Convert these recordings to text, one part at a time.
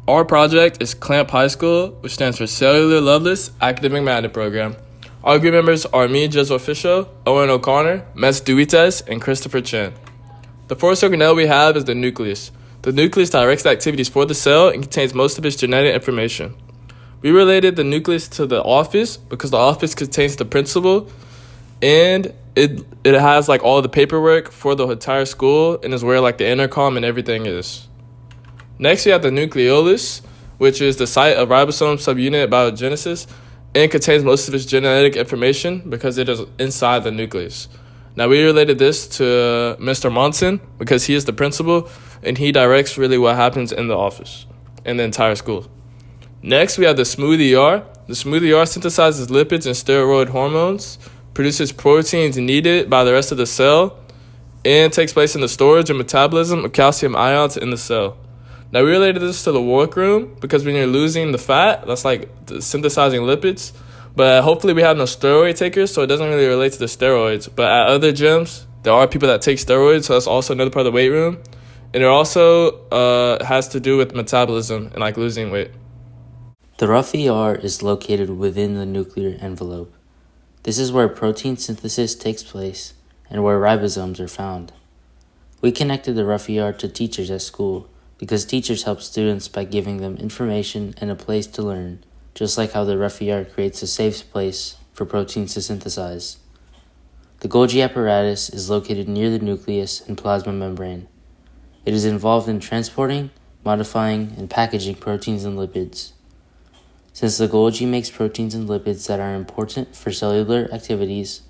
Our project is CLAMP High School, which stands for Cellular, Loveless Academic Magnet Program. Our group members are me, Jesuel Fisher, Owen O'Connor, Mess Duites, and Christopher Chan. The first organelle we have is the nucleus. The nucleus directs the activities for the cell and contains most of its genetic information. We related the nucleus to the office because the office contains the principal and it has like all the paperwork for the entire school and is where like the intercom and everything is. Next, we have the nucleolus, which is the site of ribosome subunit biogenesis and contains most of its genetic information because it is inside the nucleus. Now, we related this to Mr. Monson because he is the principal and he directs really what happens in the office and the entire school. Next, we have the smooth ER. The smooth ER synthesizes lipids and steroid hormones, produces proteins needed by the rest of the cell, and takes place in the storage and metabolism of calcium ions in the cell. Now, we related this to the workroom because when you're losing the fat, that's like synthesizing lipids. But hopefully we have no steroid takers, so it doesn't really relate to the steroids. But at other gyms, there are people that take steroids, so that's also another part of the weight room. And it also has to do with metabolism and like losing weight. The rough ER is located within the nuclear envelope. This is where protein synthesis takes place and where ribosomes are found. We connected the rough ER to teachers at school because teachers help students by giving them information and a place to learn, just like how the rough ER creates a safe place for proteins to synthesize. The Golgi apparatus is located near the nucleus and plasma membrane. It is involved in transporting, modifying, and packaging proteins and lipids. Since the Golgi makes proteins and lipids that are important for cellular activities,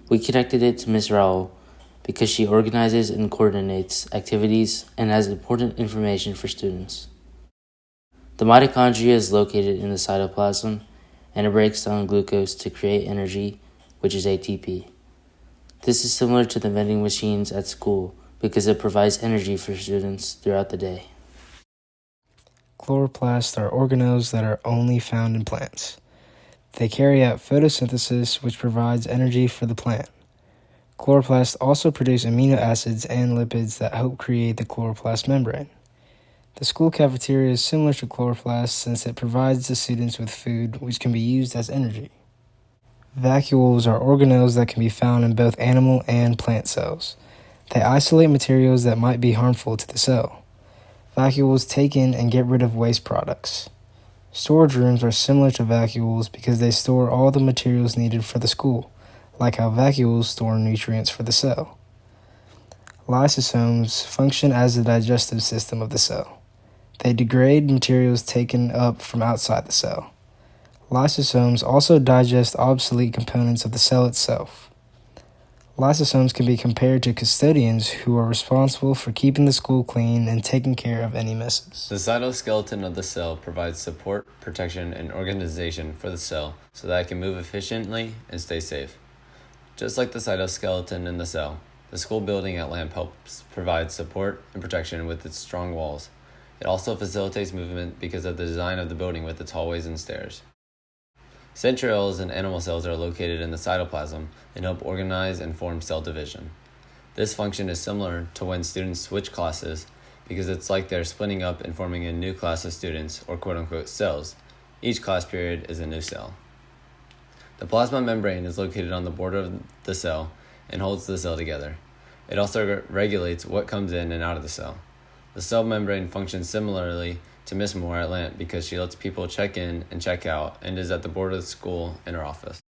we connected it to Ms. Rowell because she organizes and coordinates activities and has important information for students. The mitochondria is located in the cytoplasm, and it breaks down glucose to create energy, which is ATP. This is similar to the vending machines at school because it provides energy for students throughout the day. Chloroplasts are organelles that are only found in plants. They carry out photosynthesis, which provides energy for the plant. Chloroplasts also produce amino acids and lipids that help create the chloroplast membrane. The school cafeteria is similar to chloroplasts since it provides the students with food which can be used as energy. Vacuoles are organelles that can be found in both animal and plant cells. They isolate materials that might be harmful to the cell. Vacuoles take in and get rid of waste products. Storage rooms are similar to vacuoles because they store all the materials needed for the school, like how vacuoles store nutrients for the cell. Lysosomes function as the digestive system of the cell. They degrade materials taken up from outside the cell. Lysosomes also digest obsolete components of the cell itself. Lysosomes can be compared to custodians who are responsible for keeping the school clean and taking care of any messes. The cytoskeleton of the cell provides support, protection, and organization for the cell so that it can move efficiently and stay safe. Just like the cytoskeleton in the cell, the school building at LAMP helps provide support and protection with its strong walls. It also facilitates movement because of the design of the building with its hallways and stairs. Centrioles and animal cells are located in the cytoplasm and help organize and form cell division. This function is similar to when students switch classes because it's like they're splitting up and forming a new class of students, or quote-unquote cells. Each class period is a new cell. The plasma membrane is located on the border of the cell and holds the cell together. It also regulates what comes in and out of the cell. The cell membrane functions similarly to Miss Moore at LAMP because she lets people check in and check out and is at the border of the school in her office.